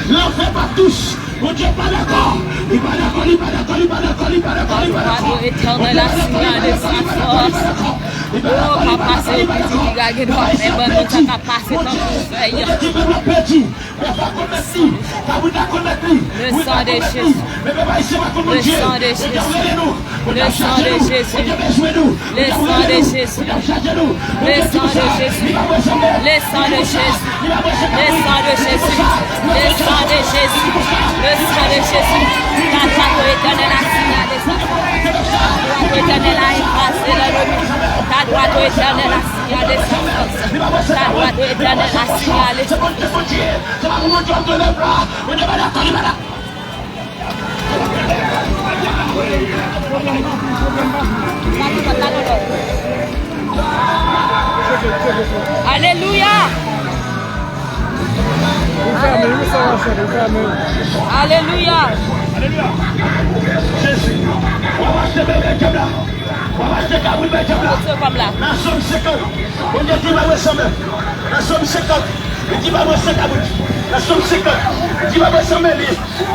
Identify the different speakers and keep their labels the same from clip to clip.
Speaker 1: L'enfer pas tous. Mon Dieu, pas d'accord. Il pas d'accord, il pas d'accord, il pas d'accord, il pas d'accord, il pas d'accord.
Speaker 2: Éternel, la signal de sa force. Oh, papa, c'est le petit qui gagne de voir mes bonnes, nous avons passé dans tout fait. Le sang de Jésus. Le sang de Jésus. Le sang de Jésus. Le sang de Jésus. Le sang de Jésus. Le sang de Jésus. Le sang de Jésus. Le sang de Jésus. Le sang de Jésus. La droite éternelle a signalé ça. La droite éternelle a effacé l'ennemi. La droite éternelle a signalé sa force. La droite éternelle a signalé. Alléluia. Alléluia.
Speaker 1: Jésus. La somme 50. On dit qu'il va ressembler. La somme 50. Il dit va ressembler. La somme 50. Il dit va ressembler.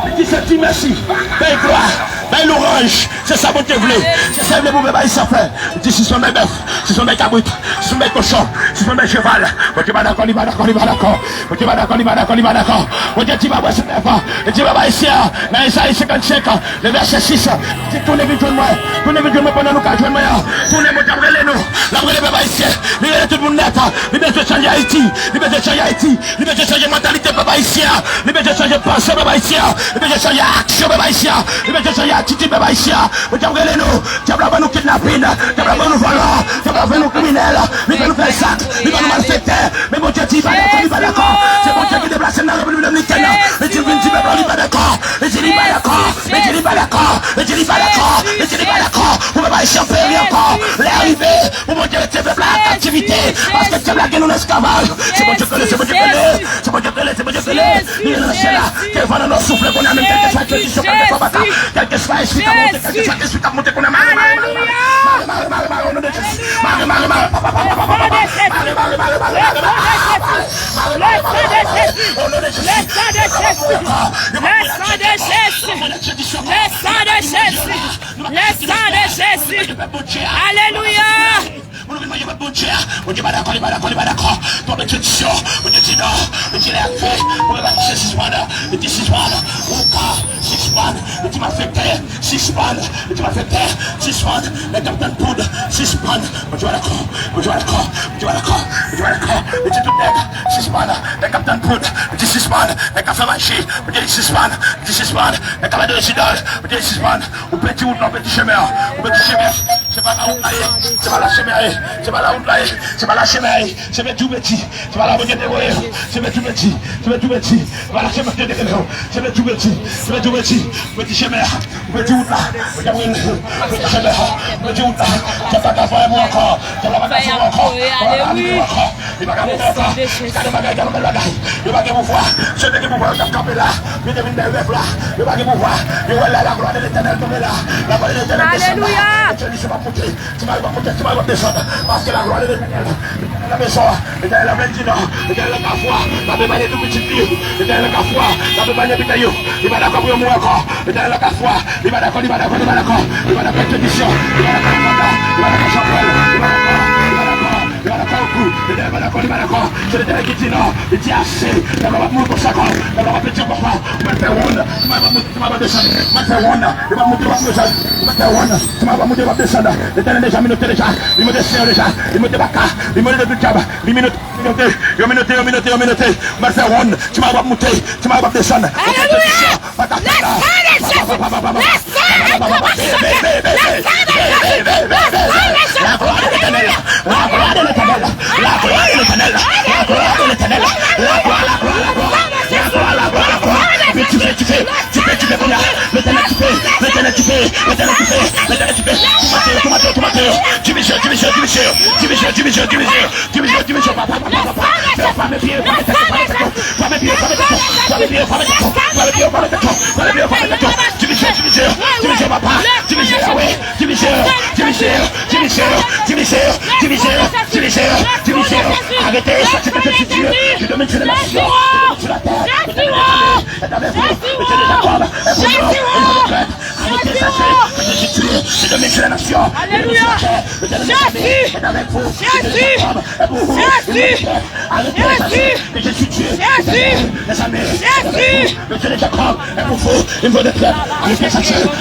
Speaker 1: Il dit c'est merci. Belle gloire. Belle orange. C'est ça que vous voulez. C'est ça que vous voulez ça faire. Il dit si ce sont mes bœufs, si ce sont mes cabrites, si ce sont mes cochons, si ce sont mes chevals. Vous dites d'accord, il va d'accord, il va d'accord. Vous dites d'accord, il va d'accord, il va d'accord. Vous dites il va voir ce n'est pas. Il dit va ici. Dans Isaïe 55, le verset 6. Il dit tournez vite moi. Tournez vite moi pendant nous qu'à joindre moi. Tournez moi d'abreler nous. L'abreler bébé ici. Libérez tout le monde net. Libérez de changer Haïti. Libérez de changer Haïti. Libérez de changer mentalité bébé ici. Libérez de changer pensée bébé ici. Libérez de changer action bébé ici. Libérez de changer attitude bébé ici. Vous d'abreler nous. Diable va nous kidnapper. Diable va nous voler. Diable va nous criminels. Il va nous faire sac. Il va nous malfaiter. Mais mon Dieu dit il va d'accord. C'est mon Dieu qui déplace dans la République dominicaine. Et tu viens dire il va d'accord. Et tu dis pas d'accord. Et tu dis pas d'accord. Et tu dis pas d'accord. Et tu dis pas d'accord. Vous ne pouvez pas échapper encore. L'arrivée. Vous mon Dieu qui fait la captivité. Parce que tu as blagué nous l'esclavage. C'est mon Dieu que c'est mon Dieu que c'est mon Dieu que c'est mon Dieu que il est là. Quel va dans nos souffles qu'on a même quelque soit que tu sois quelque soit bata. Quelque soit esprit à monter. Quelque soit esprit à monter qu'on a mal.
Speaker 2: Alléluia.
Speaker 1: On dit pas d'accord, pas d'accord. Ton bénédiction, on dit non, on dit la fait, on va chercher 6 mois, et 6 mois, ou 6 mois, et tu m'as fait taire, 6 mois, et tu m'as fait taire, 6 mois, et tu m'as fait poudre, 6 mois, on dit d'accord, on dit d'accord, on dit d'accord, on dit d'accord, et tu te mets 6 mois, et tu m'as poudre, et tu 6 mois, et tu as fait marcher, on dit 6 mois, et tu 6 mois, et tu as fait de l'idole, on dit 6 mois, ou petit route, non, petit chemin, c'est pas la route là, c'est pas la chemin, c'est pas la route là, c'est pas la chemin, c'est tout petit, c'est pas la route de c'est tout petit, c'est tout petit, c'est pas la chemin de c'est tout petit, c'est tout petit, petit chemin, petit route là, petit chemin, petit route là, tu vas pas faire moi encore, tu vas pas faire moi encore, il va pas faire encore, il va pas voir, je vais vous voir camper là, il devine des rêves là, il va vous voir, il va la gloire de l'Éternel tomber là, la gloire de l'Éternel descend là, tu vas pas descendre, parce que la gloire de l'Éternel, la maison, l'Éternel a dit non, l'Éternel a foi, la bébé est tout petit vieux, l'Éternel a foi, la bébé est petit il va d'accord pour moi encore, l'Éternel a foi, il va d'accord, il va d'accord, il va d'accord, il va d'accord télévision, il va d'accord mandat, il va d'accord chapelle, il va d'accord, il va d'accord coup, l'Éternel va d'accord, il va d'accord, c'est l'Éternel qui dit non, il dit assez, il va pas mourir pour ça quand, il va pas petit papa, il va faire one, il va pas descendre, il va faire one, il va monter, il va descendre, il va faire one, il va monter, il va descendre, l'Éternel déjà minuté déjà, il me descend déjà, il me débaca, il me débaca, il me minuté, il va faire one, tu vas monter, tu vas descendre, Arrêtez, ça c'est Dieu. Je domine sur les nations, sur la terre. Je domine sur la nation.
Speaker 2: Alléluia.
Speaker 1: Je suis Dieu. Les amis, le Dieu de Jacob est pour vous. Il me donne clair.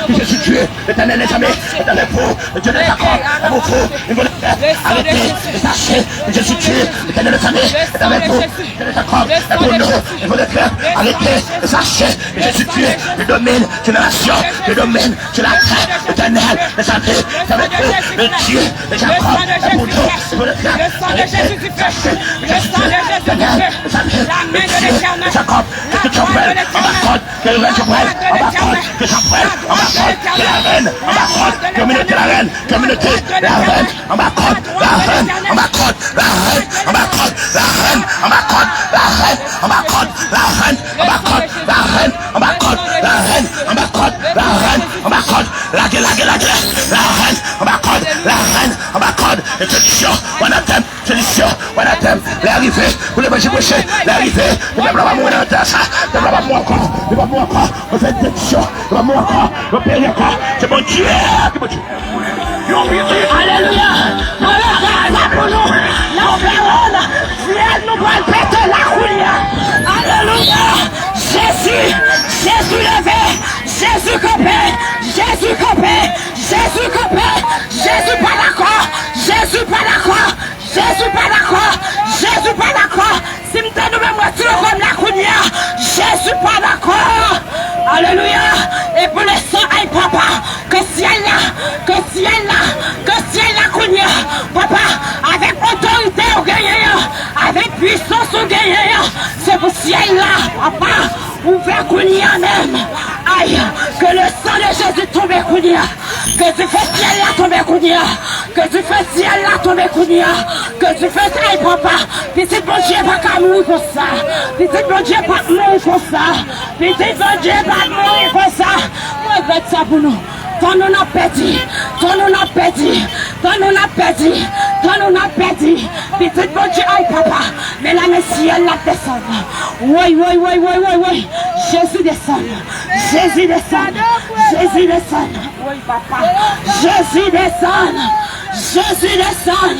Speaker 1: Je suis Dieu. L'éternel, les amis, l'éternel pour le Dieu de Jacob est pour vous. Il me donne clair. Arrêtez, sachez, je suis Dieu. L'éternel, les amis, l'éternel pour le Dieu de Jacob est pour nous. Il me donne clair. Arrêtez, sachez, je suis Dieu. Je domine sur la nation. Je domine sur la terre. L'éternel, les amis, l'éternel pour le Dieu de Jacob est pour nous. Il me donne clair. Arrêtez, sachez, je suis Dieu. L'éternel, les amis, le Dieu de Jacob, que tu appelles, on m'accorde, que le règne j'appelle, on m'accorde, que j'appelle, on m'accorde, que la reine, on m'accorde, communauté la reine, communauté la reine, on m'accorde, la reine, on m'accorde, la reine, on m'accorde, la reine, on m'accorde, la reine, on m'accorde, la reine, on m'accorde, la reine, on m'accorde, la reine, on m'accorde, la reine, on m'accorde, la reine, on m'accorde, la reine, on m'accorde, et solution, on attend, solution, on attend, l'arrivée, vous l'avez prêché, l'arrivée, vous n'avez pas mourir dans ça, vous n'avez pas mourir encore, vous n'avez pas mourir encore, vous faites des choses, vous n'avez pas mourir encore, vous payez encore, c'est mon Dieu, c'est mon Dieu. Alléluia, voilà, pour nous, la Péronne, viens nous voir péter la couille, alléluia, Jésus levé, Jésus copé, Jésus copé, Jésus copé, Jésus pas d'accord, Jésus pas d'accord, Jésus pas d'accord, Jésus pas d'accord, si nous nous même voiture comme la couille, Jésus pas d'accord, alléluia, et pour les sangs, aïe papa, que ciel là, couille, papa, avec autorité au gagnant, avec puissance au gagnant, c'est pour ciel là, papa, ouvert couille même, aïe, que le sang de Jésus tombe couille, que tu fais ciel là tomber couille, que tu fais ciel là tomber couille, que tu fais aïe papa, petit bon Dieu pas qu'à mourir pour ça, petit bon Dieu pas mourir pour ça, petit bon Dieu pas mourir pour ça, moi je vais ça pour nous. Ton nom a perdu, ton nom a perdu, ton nom a perdu, ton nom a perdu. Petite bon Dieu, aïe papa, mais la ciel la descend. Oui. Jésus descend, Jésus descend, Jésus descend. Oui papa, Jésus descend, Jésus descend.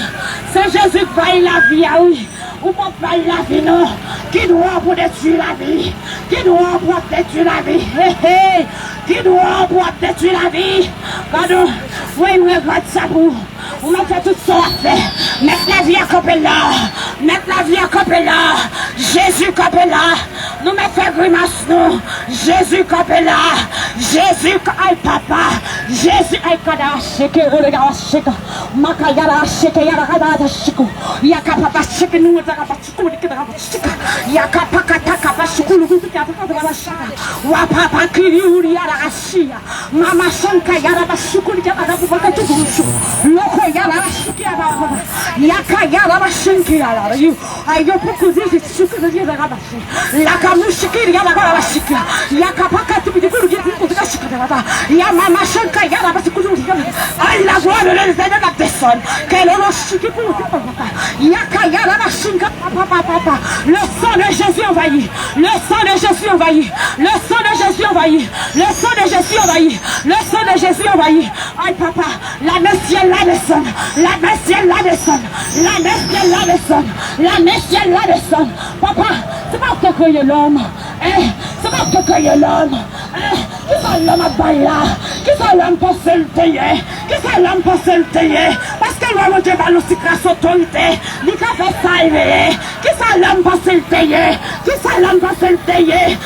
Speaker 1: C'est Jésus qui paye la vie, ah oui. Ou pas payer la vie, non. Qui doit pour détruire la vie? Qui doit pour détruire la vie? Qui doit pour détruire la vie? Pardon. Oui, nous regardons ça pour. On m'a fait tout ça à faire. Mettre la vie à camper là. Mettre la vie à camper là. Jésus camper là. Nous mettons fait grimace, nous. Jésus camper là. Jésus, aïe papa. Jésus, aïe kada, sheke, regarde, sheke. Makayara, sheke, yara, kada, sheke. Yaka papa, sheke, nous, yaka papa, sheke. Yaka papa, kapa, sheke, nous, yaka papa, sheke. Wapapa, kiri, yara, ashia. Mama, shanka, yara, sheke, yaka papa, sheke. Loko, yara, sheke, yaka, yara, sheke, yara. You, ayo, poko, zizi, sheke, yara, sheke. Laka, mushiki, yara, sheke. Yaka papa, tu me dis, ya mama shanka ya la basiku ay la voix de l'éternel la personne qu'elle est chique pour ya kaya la shinka papa le sang de Jésus envahit le sang de Jésus envahit le sang de Jésus envahit le sang de Jésus envahit le sang de Jésus envahit ay papa la messielle la descend la messielle la descend la messielle la descend la messielle la descend papa c'est pas que cueille l'homme c'est pas que cueille l'homme qui ça l'homme à bailler là? Qui ça l'homme pour se le payer? Qui ça l'homme pour se le payer? Parce que l'homme Dieu va nous grâce autorité. Il a fait ça éveiller. Qui ça l'homme pour se le payer? Qui ça l'homme pour se le payer?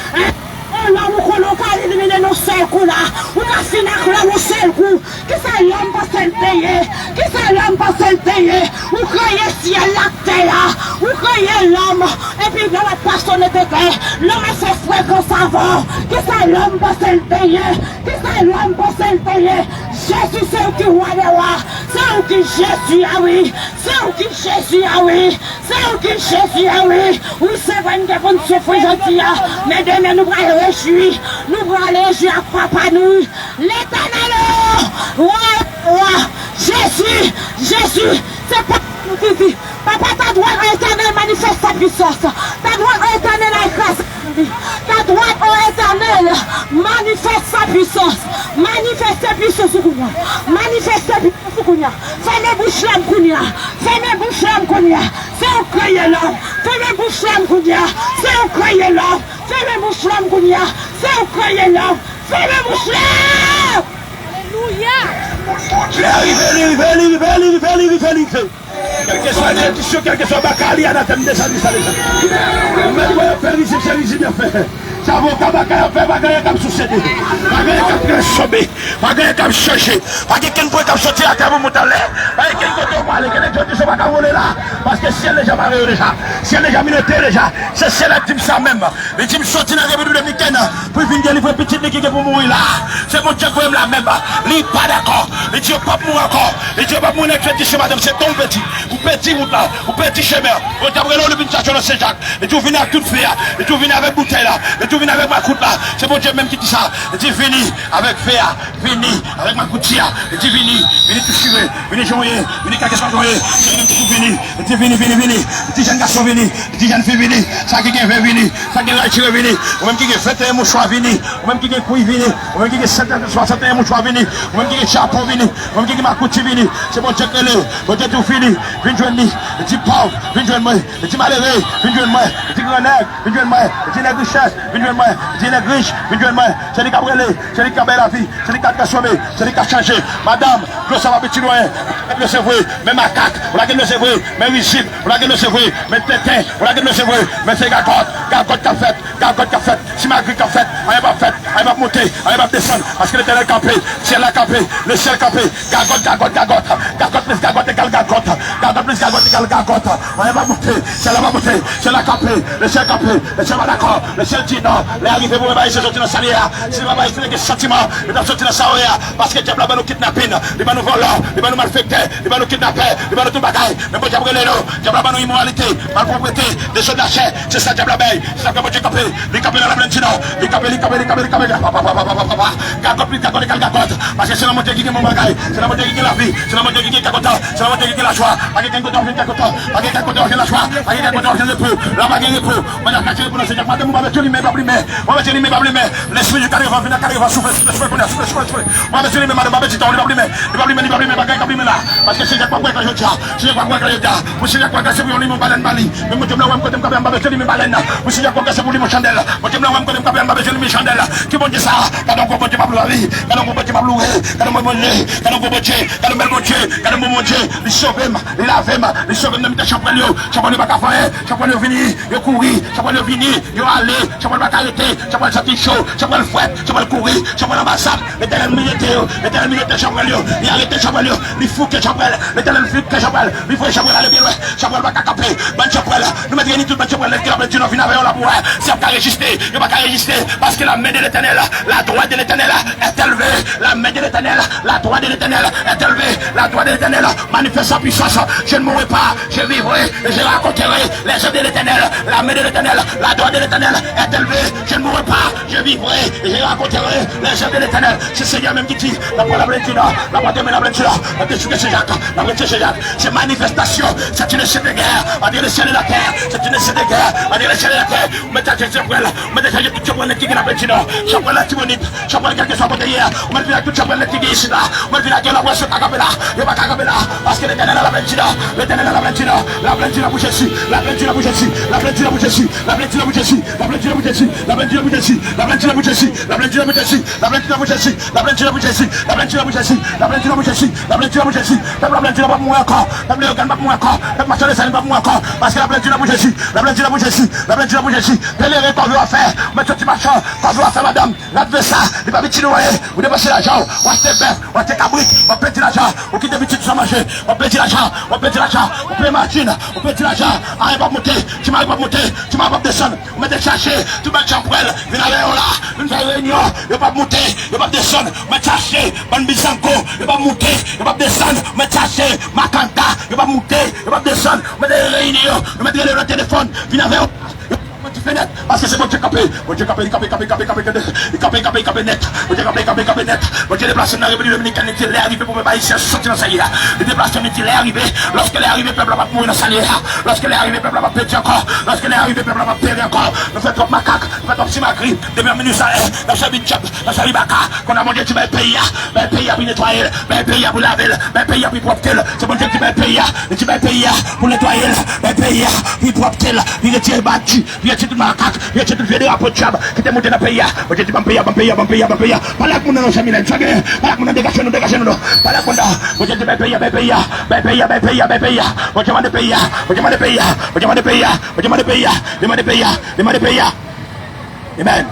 Speaker 1: L'homme qu'on a éliminé nos seuls coups là. On a fini avec nos seuls coups. Qui ça l'homme pour se le payer? Qui ça l'homme pour se le payer? Vous croyez si elle l'a fait là? Vous croyez l'homme? Et puis dans la personne de terre, l'homme est fait frais comme savon. Qui ça l'homme pour se le payer? Qui ça l'homme pour se le payer? Jésus c'est où qui roi des rois. C'est où qui Jésus ah oui. C'est où qui Jésus ah oui. C'est où qui Jésus ah oui. Oui c'est vrai que vous ne souffrez gentil. Mais demain nous allons réjouir. Nous allons réjouir à papa nous. L'éternel. Ouais.
Speaker 3: Jésus, Jésus, c'est pas nous qui vit. Papa, ta droite éternelle manifeste sa puissance. Ta droite éternelle écrase. Ta droite éternelle manifeste sa puissance. Manifeste sa puissance sur nous. Manifeste sa puissance sur nous. Fais-les bouches l'âme Kounia. Fais-les bouches l'âme Kounia. Fais-les crier l'homme. Fais-les bouches l'âme Kounia. Fais-les crier l'homme. Fais-les bouches l'âme Kounia. Fais-les crier l'homme. Fais-les bouches l'âme.
Speaker 2: Alléluia.
Speaker 1: Quelle que soit l'institution, quelle que soit Bakali, à la thème de ça, déjà. Mais quoi, faire ici, c'est ici bien fait. Ça vaut qu'à Bakali, faire Bakali comme société. Bakali comme transformé. Bakali comme changer. Bakali qui ne peut pas sortir à Kabou Moutalé. Bakali qui ne peut pas aller, qui ne peut pas voler là. Parce que si elle est déjà mariée déjà, si elle est déjà minorité déjà, c'est la team ça même. Les teams sortent dans la République dominicaine pour venir délivrer petite équipe pour mourir là. C'est mon Dieu qui aime la même. Il n'est pas d'accord. Il dit pas mourir encore. Il dit pas mourir crédit, madame, c'est ton petit. Ou petit route là, ou petit chemin. Vous avez le station de Saint-Jacques. Et tu viens avec toute fée, et tu viens avec bouteille là, et tu viens avec ma croûte là. C'est mon Dieu même qui dit ça. Et tu viens avec fée, vini avec ma coutière. Et tu viens tout suivre, viens jouer, viens quelque chose jouer. Et tu viens, et tu jeune garçon vini, et tu jeune fille vini, ça qui est fait vini, ça qui est tiré vini, ou même qui est fait un mouchoir vini, ou même qui est couille vini, ou même qui est 61 mouchoir vini, ou même qui est chapeau vini, ou même qui est ma coutière vini. C'est mon Dieu que le, mon Dieu tout fini. Viens joindre lui, et tu pauvre, viens joindre moi, et tu malheureux, viens joindre moi, et tu grand nègre, viens joindre moi, et tu nègre richesse, viens joindre moi, et tu nègre riche, viens joindre moi, c'est les cabrelés, c'est les cabelles la vie, c'est les cas transformés, c'est les cas changés. Madame, le savoir petit loin, le c'est vrai, mais macaque, on la gueule le c'est vrai, mais risible, on la gueule le c'est vrai, mais tétin, on la gueule le c'est vrai, mais c'est gagotte qu'a fait, si ma grille qu'a fait, elle va fait, elle va monter, elle va descendre, parce que l'éternel campé, ciel a campé, le ciel campé, gagotte plus gagotte égale gagotte. Garde plus gagotte égale gagotte. On va monter, c'est la capée, le ciel capé, le ciel va d'accord, le ciel dit non, les arrivés pour me se sortir dans sa lière, c'est ma baisse des sentiments, ils doivent sortir dans sa lière, parce que diable va nous kidnapper, il va nous voler, il va nous malfecter, il va nous kidnapper, il va nous tout bagaille, mais bon diable diable va nous immoralité, malpropreté, des choses d'achat, c'est ça diable veille, c'est ça que mon Dieu capé, les capés dans la blentino, les capés, gagotte plus gagotte égale gagotte, parce que c'est la montée qui est mon bagaille, c'est la montée qui est la vie, c'est la montée qui est gagotte, c'est la montée qui est la joie. Pas quelqu'un qui a la joie, pas quelqu'un qui a le peu, la bague est peu. On a caché pour le Seigneur, madame, on va mettre l'imé, on va mettre l'imé, l'esprit du carré va venir, souffle, on va mettre l'imé, madame, on va mettre l'imé, bagage là. Parce que c'est pas quoi que je dis, c'est pas quoi que je dis, vous savez quoi que c'est pour l'imé baleine bali, mais moi, je me l'envoie comme on va mettre l'imé baleine, vous savez quoi que c'est pour l'imé chandelle, moi, je me l'envoie comme on va mettre l'imé chandelle, qui vont dire ça, quand on comprend pas la vie, quand on comprend pas louer, quand on comprend quand on comprend quand on comprend quand on comprend les sauver, les laver, les sauver de champion, champion pas faire, champion vini, yo courir, champion vini, yo aller, champion pas arrêter, champion sortir chaud, champion fouet, champion courir, champion ambassade, l'éternel militaire champion, il arrêter champion, il faut que champion, l'éternel faut que champion, il faut champion aller bien loin, champion pas caper, ban champion, nous mettre tout ban champion qui la plainte nous vient avec la boue, c'est pas résister, il pas résister parce que la main de l'éternel, la droite de l'éternel est élevée, la main de l'éternel, la droite de l'éternel est élevée, la droite de l'éternel manifeste sa puissance, je ne mourrai pas, je vivrai, et je raconterai les œuvres de l'éternel, la main de l'éternel, la droite de l'éternel est élevée, je ne mourrai pas, je vivrai, et je raconterai les œuvres de l'éternel, c'est le Seigneur même qui dit, la parole la blessure, la parole de la blessure, la blessure de Jacques, la blessure de Jacques, c'est manifestation, c'est une scène de guerre, on dit le ciel et la terre, c'est une scène de guerre, on dit le ciel et la terre, mais t'as dit mais t'as dit tout le monde qui est la blessure, chapeau la timonite, chapeau quelque soit côté hier, on va dire tout chapeau la tigre ici là, on va dire que la voix se cagabela, il va cagabela, parce que l'éternel a la blessure, l'éternel a la blessure, la blessure a bougé ici, la blessure a bougé ici, la blessure a bougé ici, la blessure a bougé ici, la blessure a bougé ici, la blessure a bougé ici, la blessure a bougé ici, la blessure a bougé ici, la blessure a bougé ici, la blessure a bougé ici, la blessure a bougé ici, la blessure a bougé ici, la blessure a bougé ici, la blessure va mourir encore, la blessure va mourir encore, la blessure va mourir encore, parce que la blessure a bougé ici, la blessure a bougé ici, la blessure a bougé ici, pélérer qu'on veut faire, mettre ce petit machin, qu'on veut faire madame, l'adversaire, il va vite noyer, vous dépensez l'argent, on va te bœuf, on va te cabrit, on peut l'argent, on quitte vite sans manger, on peut l'argent, on peut l'argent, on peut machine, on peut l'argent, arrive à monter, tu m'arrives à monter, tu m'arrives à descendre, on va te chercher, tu m'as chambrelle, viens aller là, une réunion, il va monter, il va descendre, on va chercher, Ban Bizanko, il va monter, il va descendre, on va chercher, Makanta, il va monter, il va descendre, on va des réunions, on va dire le téléphone, viens aller net. Parce que c'est bon Dieu capé. Bon Dieu capé net. Bon Dieu capé net. Bon Dieu déplace dans la République dominicaine. Il est arrivé pour me bailler sortir dans sa vie. Il déplace il est arrivé. Lorsqu'il est arrivé, peuple va mourir dans sa vie. Lorsqu'il est arrivé, peuple va péter encore. Lorsqu'il est arrivé, peuple va péter encore. Nous faisons trop macaque. Nous faisons trop simacri. Depuis un minute, ça est. Dans sa vie de job. Dans sa vie baka. Qu'on a mangé, tu vas payer. Ben payer pour nettoyer. Ben payer pour laver. Ben payer pour propter. C'est bon Dieu qui va payer. Tu vas payer pour nettoyer. Ben payer pour propter. Il retire battu. Il retire tout macaque. Il retire tout le vélo à peu de job. Qui t'est monté dans le pays. Bon Dieu, tu vas payer. Pas là que mon ange a mis là. Pas là que mon dégagé nous. Pas là que mon bon Dieu, tu vas payer. Bon Dieu, m'a payer. Amen.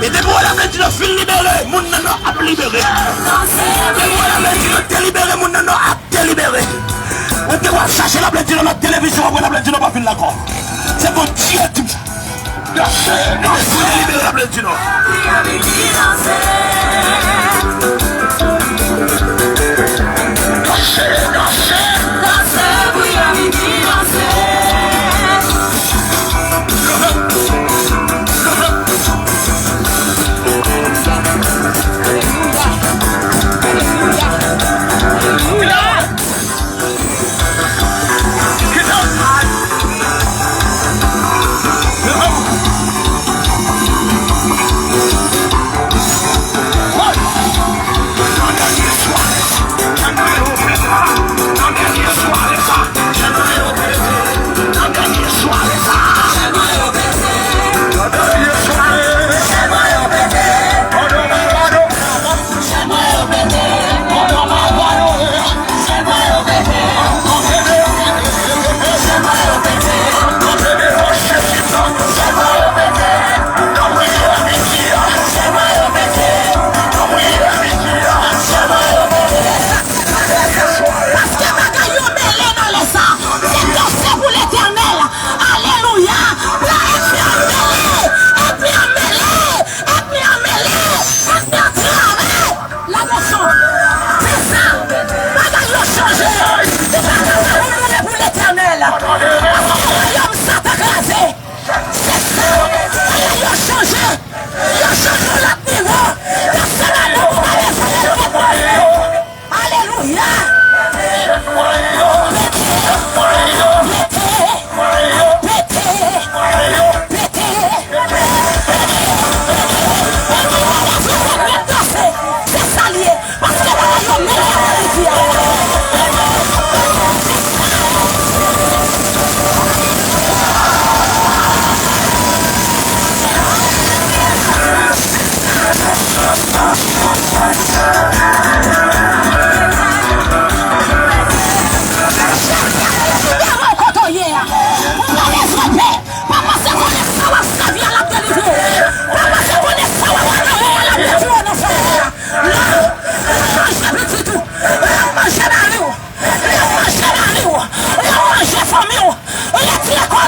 Speaker 1: Et dès que la plainte de fil libéré, mon nano a libéré. Dès que la plainte de libéré, mon nano a délibéré. On doit chercher la plainte de notre télévision, on la plainte de pas fil d'accord. C'est bon Dieu tout. Libérer la plainte de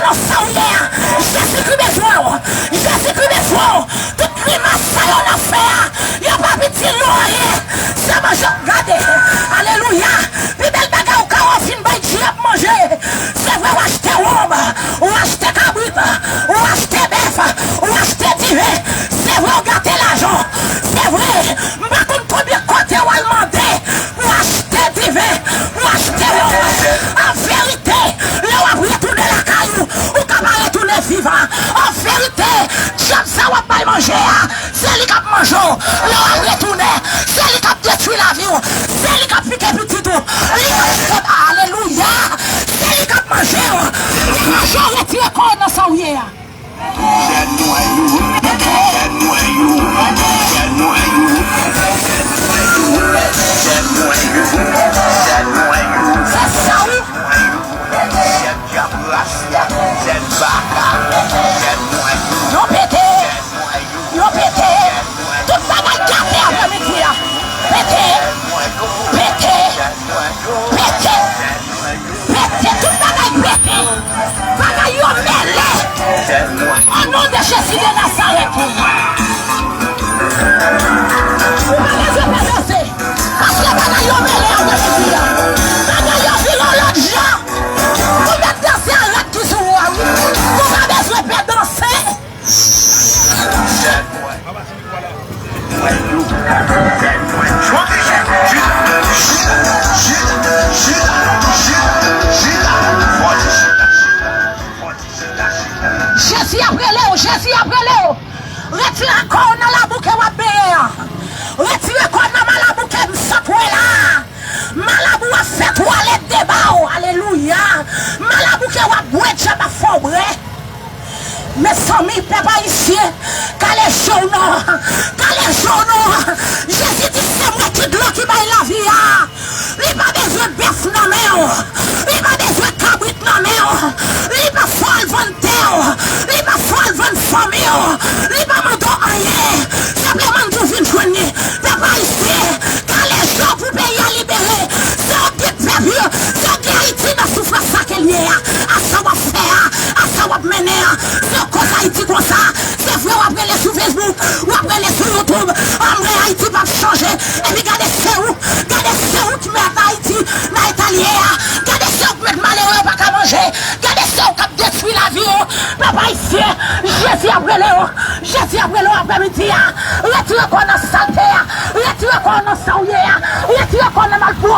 Speaker 3: non saouye. Jésus-Christ besoin. Jésus-Christ besoin. Tout grimace ça yon a fait. Yon pas petit rien. C'est manger regardez. Alléluia. Puis belle bagarre au carreau fin bay Dieu manger. C'est vrai ou acheter robe, ou acheter cabrit, ou acheter bœuf, ou acheter divin. C'est vrai ou gâter l'argent. C'est vrai. M'pas comme combien côté ou demander ou acheter divin, ou acheter robe. En vérité, là on va retourner la caillou, ou capable retourner vivant. En vérité, j'aime ça ou pas manger. C'est lui qui a mangé. Là on va retourner. C'est lui qui a détruit la vie. C'est lui qui a piqué petit tout. Alléluia. C'est lui qui a mangé. Il a mangé retiré corps dans sa ouïe. C'est ça oui. Yon pété. Yon pété. Tout ça va gâter après-midi. Pété. Pété. Pété. Pété. Tout ça va pété. Ça va yon mêlé. Au nom de Jésus de Nazareth. Vous allez se faire parce que ça yon mêlé après-midi. Ça yon violon l'autre gens. Vous êtes dansé à l'autre qui se voit. Vous avez besoin de danser. Jésus après Léo, Jésus après Léo. Retirez encore dans la boucle ou béa. Retirez encore dans la boucle de là. Malabou a fait toilette de bao. Alléluia. Malabou qui a boire de jambes fobre. Mes amis, papa ici, calé journaux, Jésus dit c'est moi qui de l'eau qui baille la vie. Il n'a pas besoin de bœuf dans main, il n'a pas besoin de cabrit dans main, il n'a pas folle vendre, il n'a pas folle vendre famille, il n'a pas mandé rien, simplement pour venir joindre. Papa ici, calé journaux pour payer à libérer, c'est un petit peuple, c'est un guéritier dans souffrance ça qu'il y a, à ça va faire, à ça va mener. Cause Haïti comme ça, c'est vrai, on va aller sur Facebook, on va aller sur YouTube, en vrai Haïti va changer, et puis regardez c'est où qui met Haïti, dans l'Italien, regardez c'est où qui met malheureux pas qu'à manger, regardez c'est où qui détruit la vie, papa ici, Jésus après l'eau, après-midi, retirez qu'on a santé, retirez qu'on a saouillé, retirez qu'on a mal pour